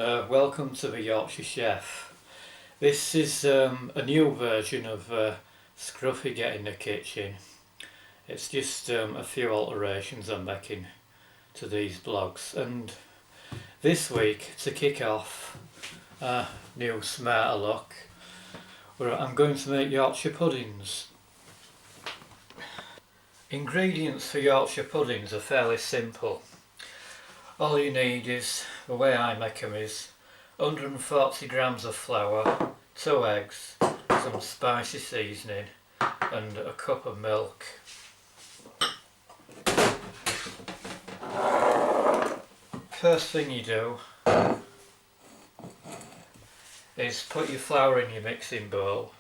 everyone, welcome to the Yorkshire Chef. This is a new version of Scruffy Get in the Kitchen. It's just a few alterations I'm making to these blogs, and this week, to kick off a new smarter look, I'm going to make Yorkshire puddings. Ingredients for Yorkshire puddings are fairly simple. All you need is, the way I make them is 140 grams of flour, 2 eggs, some spicy seasoning and a cup of milk. First thing you do is put your flour in your mixing bowl.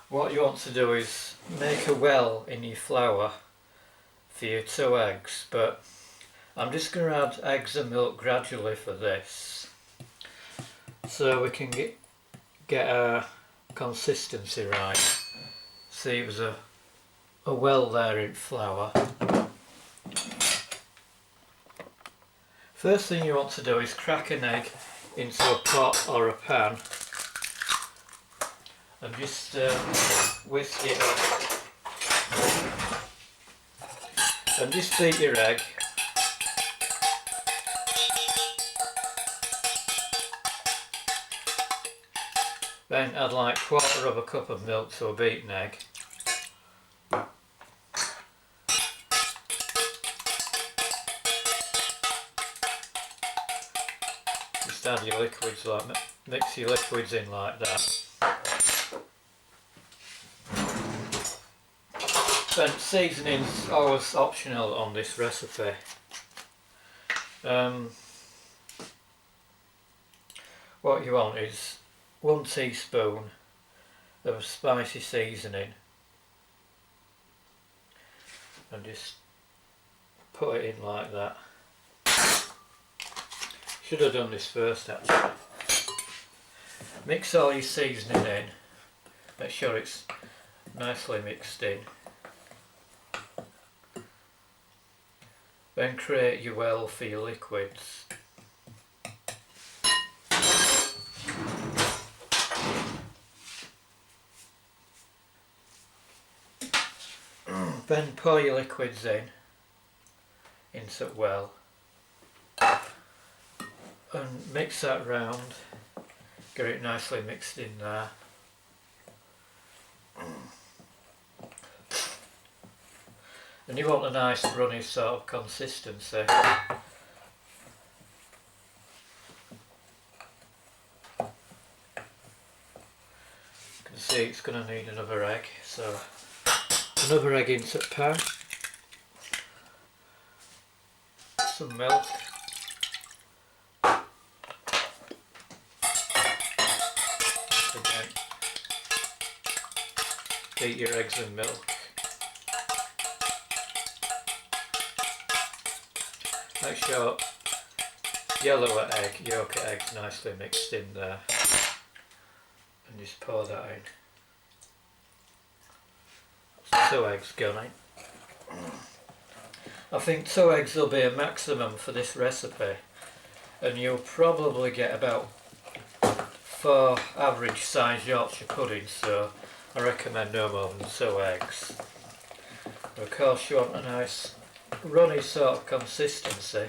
What you want to do is make a well in your flour for your 2 eggs, but I'm just going to add eggs and milk gradually for this, so we can get our consistency right. See, there's a well there in flour. First thing you want to do is crack an egg into a pot or a pan and just whisk it up and just beat your egg. Then add like 1/4 of a cup of milk to a beaten egg. Just add your liquids, mix your liquids in like that. Then seasoning's always optional on this recipe. What you want is 1 teaspoon of spicy seasoning, and just put it in like that. Should have done this first actually. Mix all your seasoning in, make sure it's nicely mixed in. Then create your well for your liquids. Then pour your liquids into the well and mix that round, get it nicely mixed in there. And you want a nice runny sort of consistency. You can see it's going to need another egg, so another egg into the pan, some milk, again, beat your eggs and milk. Make sure yellow egg, yolk eggs nicely mixed in there, and just pour that in. That's 2 eggs gone in. I think 2 eggs will be a maximum for this recipe, and you'll probably get about 4 average size Yorkshire puddings, so I recommend no more than 2 eggs. And of course you want a nice runny sort of consistency,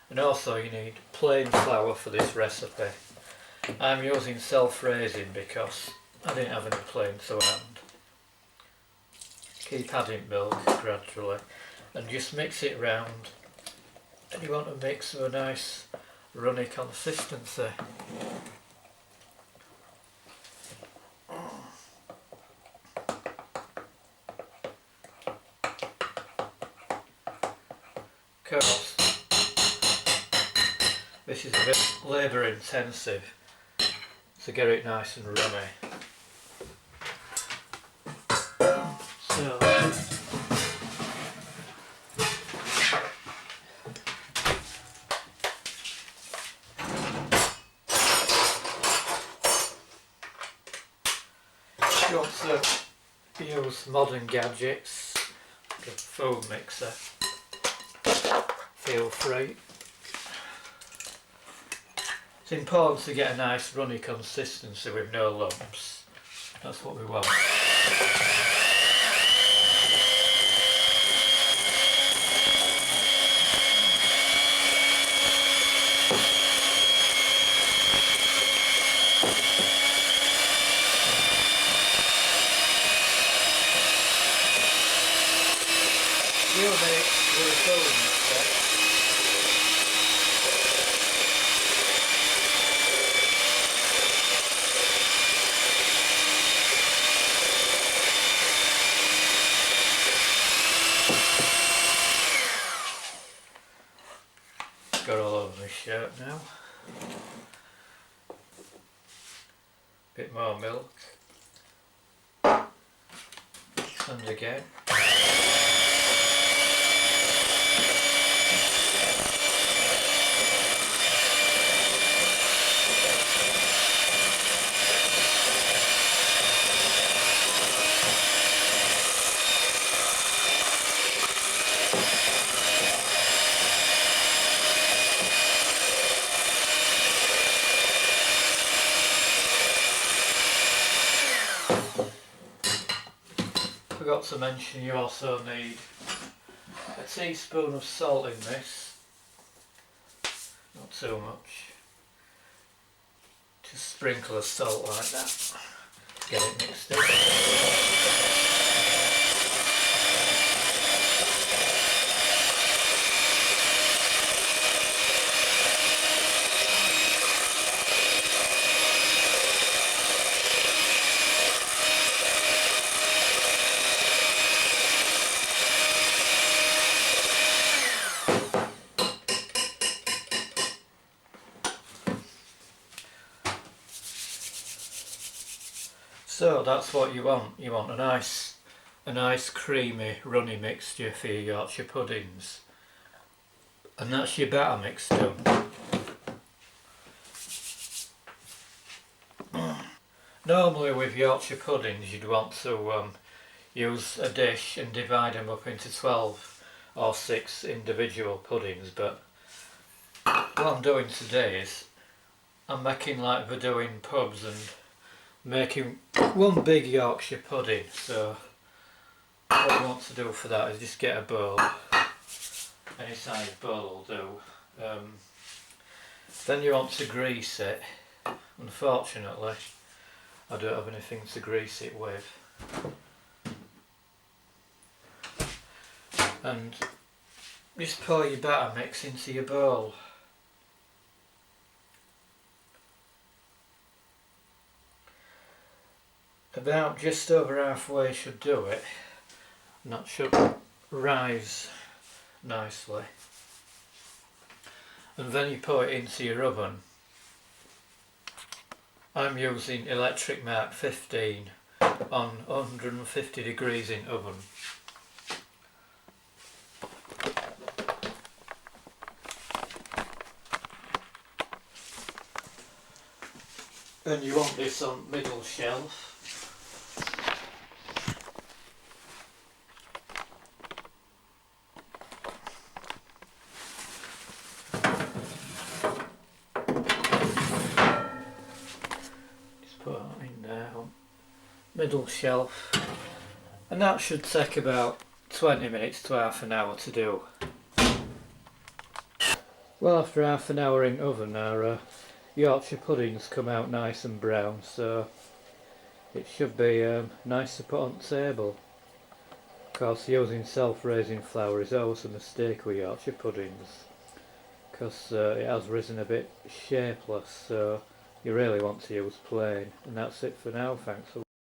and also you need plain flour for this recipe. I'm using self-raising because I didn't have any plain to hand. Keep adding milk gradually and just mix it round, and you want to mix with a nice runny consistency. Of course, this is a bit labour intensive to get it nice and runny. So you want to use modern gadgets, like a food mixer, feel free. It's important to get a nice runny consistency with no lumps. That's what we want. You make with a food mixer. Got all over my shirt now. Bit more milk. And again. Forgot to mention, you also need a teaspoon of salt in this, not too much, just sprinkle of salt like that, get it mixed in. So that's what you want. You want a nice creamy runny mixture for your Yorkshire puddings, and that's your batter mix done. Normally with Yorkshire puddings you'd want to use a dish and divide them up into 12 or 6 individual puddings, but what I'm doing today is I'm making like we're doing pubs and making one big Yorkshire pudding. So what you want to do for that is just get a bowl, any size bowl will do. Then you want to grease it. Unfortunately I don't have anything to grease it with, and just pour your batter mix into your bowl. About just over halfway should do it, and that should rise nicely. And then you put it into your oven. I'm using electric mark 15 on 150 degrees in oven. And you want this on middle shelf. Put that in there on middle shelf, and that should take about 20 minutes to half an hour to do. Well, after half an hour in oven our Yorkshire puddings come out nice and brown, so it should be nice to put on the table. Of course, using self-raising flour is always a mistake with Yorkshire puddings, because it has risen a bit shapeless, so you really want to use plain. And that's it for now. Thanks for watching.